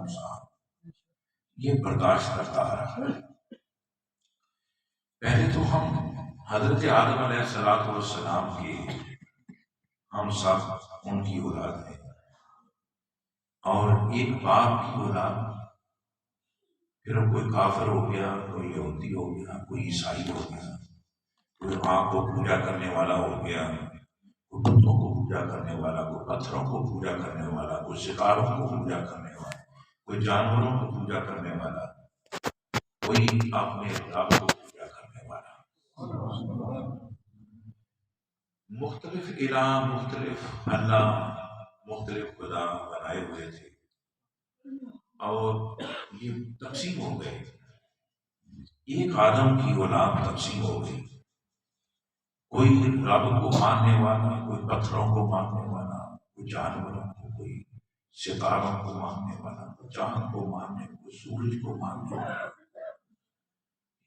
انسان یہ برداشت کرتا آ رہا ہے۔ پہلے تو ہم حضرت آدم علیہ السلام کے ہم سب ان کی اولاد ہیں، اور ایک باپ کی اولاد، پھر کوئی کافر ہو گیا، کوئی یہودی ہو گیا، کوئی عیسائی ہو گیا، کوئی ماں کو پوجا کرنے والا ہو گیا، کوئی بتوں کو پوجا کرنے والا، کوئی پتھروں کو پوجا کرنے والا، کوئی ستاروں کو پوجا کرنے والا، کوئی جانوروں کو پوجا کرنے والا، کوئی اپنے رب کو پوجا کرنے والا۔ مختلف الہ، مختلف اللہ، مختلف خدا بنائے ہوئے تھے، اور یہ تقسیم ہو گئے۔ ایک آدم کی اولاد تقسیم ہو گئی، کوئی رب کو ماننے والا، کوئی پتھروں کو ماننے والا، کوئی جانوروں کو، کوئی ستاروں کو ماننے والا، کوئی چاند کو ماننے، کوئی سورج کو ماننے والا۔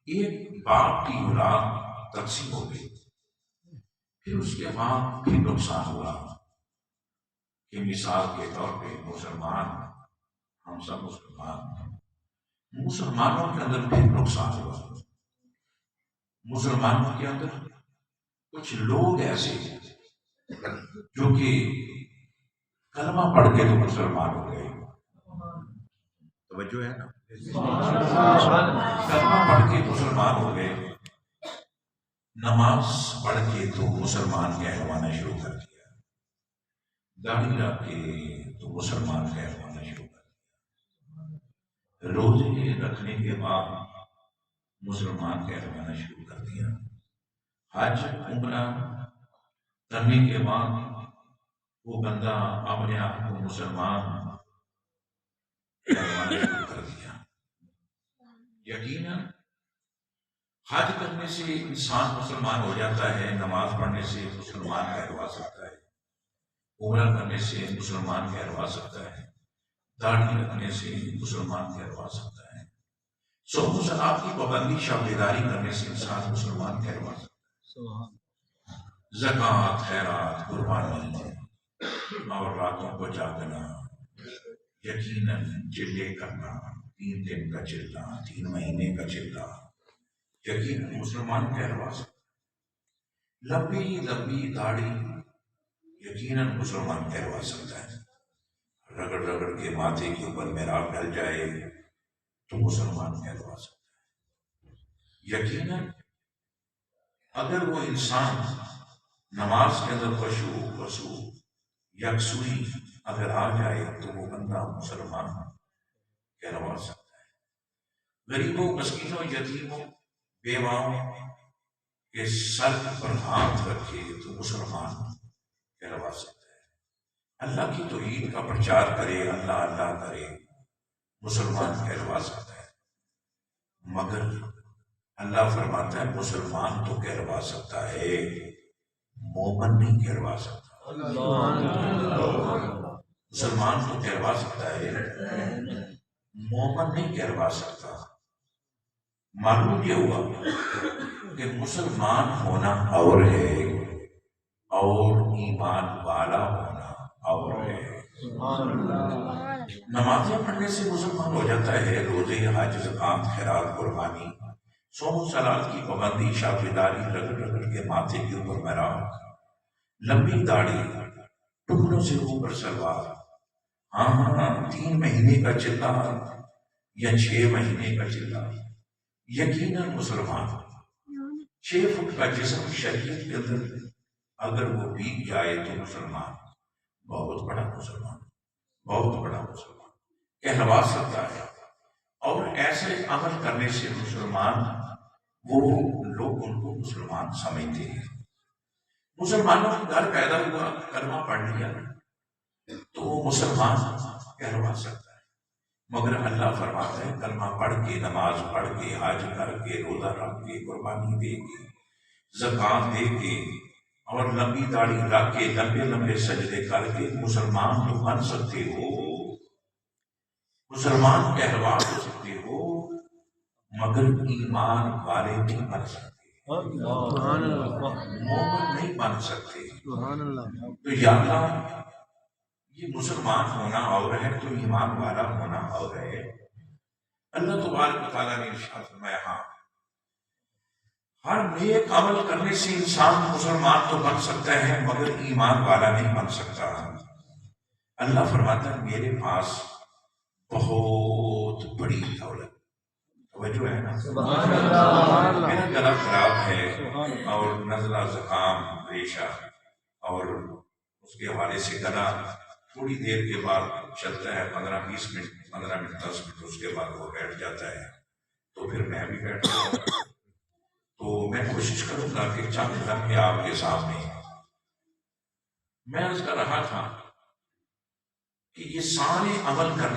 ایک باپ کی اولاد تقسیم ہو گئی۔ پھر اس کے بعد پھر نقصان ہوا کہ مثال کے طور پہ مسلمان، ہم سب مسلمانوں کے اندر پھر نقصان ہوا۔ مسلمانوں کے اندر کچھ لوگ ایسے جو کہ کلمہ پڑھ کے تو مسلمان ہو گئے، توجہ ہے نا، کلمہ پڑھ کے مسلمان ہو گئے، نماز پڑھ کے تو مسلمان کہلوانا شروع کر دیا، داڑھی رکھ کے تو مسلمان کہلوانا شروع کر دیا، روزے رکھنے کے بعد مسلمان کہلوانا شروع کر دیا، حج عمرہ کرنے کے بعد وہ بندہ اپنے آپ کو مسلمان کہلوانا شروع کر دیا۔ یقیناً حج کرنے سے انسان مسلمان ہو جاتا ہے، نماز پڑھنے سے مسلمان کہلوا سکتا ہے، عمرہ کرنے سے مسلمان کہلوا سکتا ہے، داڑھی رکھنے سے مسلمان کہلوا سکتا ہے، صوم و صلات کی پابندی، شب بیداری کرنے سے انسان مسلمان کہلوا سکتا ہے، زکوٰۃ، خیرات، قربانی اور راتوں کو جاگنا، یقیناً چلے کرنا، 3 دن کا چلنا، 3 مہینے کا چلنا، یقیناً مسلمان کہلوا سکتا ہے، لمبی لمبی داڑھی یقیناً مسلمان کہلوا سکتا ہے، رگڑ رگڑ کے ماتھے کے اوپر محراب ڈل جائے تو مسلمان کہلوا سکتا ہے۔ یقیناً اگر وہ انسان نماز کے اندر خشوع یکسوئی اگر آ جائے تو وہ بندہ مسلمان کہلوا سکتا ہے۔ غریبوں، مسکینوں، یتیموں، بیواؤں کے سر پر ہاتھ رکھے تو مسلمان کہلوا سکتا ہے۔ اللہ کی توحید کا پرچار کرے، اللہ اللہ کرے، مسلمان کہلوا سکتا ہے۔ مگر اللہ فرماتا ہے مسلمان تو کہلوا سکتا ہے، مومن نہیں کہلوا سکتا۔ مسلمان تو کہلوا سکتا ہے، مومن نہیں کہلوا سکتا۔ معلوم یہ ہوا کہ مسلمان ہونا اور ہے اور ایمان والا ہونا اور ہے۔ نمازیں پڑھنے سے مسلمان ہو جاتا ہے، روزے، حج، زکوٰۃ، خیرات، قربانی، صوم و صلات کی پابندی، شب بیداری، رگڑ رگڑ کے ماتھے کے اوپر محراب، لمبی داڑھی، ٹکڑوں سے اوپر سلوار، ہاں 3 مہینے کا چلہ یا 6 مہینے کا چلہ، یقیناً مسلمان۔ 6 فٹ کا جسم شریعت کے اندر اگر وہ بیت جائے تو مسلمان، بہت بڑا مسلمان، بہت بڑا مسلمان کہلوا سکتا ہے۔ اور ایسے عمل کرنے سے مسلمان، وہ لوگ ان کو مسلمان سمجھتے ہیں۔ مسلمانوں کا گھر پیدا ہوا، کلمہ پڑھ لیا تو وہ مسلمان کہلوا سکتا ہے۔ مگر اللہ فرماتا ہے کلمہ پڑھ کے، نماز پڑھ کے، حج کر کے، روزہ رکھ کے، قربانی دے کے، زکوٰۃ دے کے اور لمبی داڑھی رکھ کے، لمبے لمبے سجدے کر کے مسلمان تو بن سکتے ہو، مسلمان کہلوا تو سکتے ہو، مگر ایمان والے نہیں بن سکتے، مومن نہیں بن سکتے۔ تو یا اللہ یہ مسلمان ہونا اور ہے تو ایمان والا ہونا اور ہے۔ اللہ تبارک و تعالیٰ نے ارشاد فرمایا ہاں ہر نیک عمل کرنے سے انسان مسلمان تو بن سکتا ہے مگر ایمان والا نہیں بن سکتا۔ اللہ فرماتا ہے میرے پاس بہت بڑی دولت، توجہ ہے نا، میرا گلا خراب ہے اور نزلہ زکام ریشہ، اور اس کے حوالے سے گلا تھوڑی دیر کے بعد چلتا ہے 15-20 منٹ، 15 منٹ 10 منٹ، اس کے بعد وہ بیٹھ جاتا ہے، تو پھر میں بھی بیٹھ جاتا ہوں۔ تو میں کوشش کروں گا کہ چند لمحے آپ کے سامنے میں عرض کر رہا تھا کہ یہ سارے عمل کرنے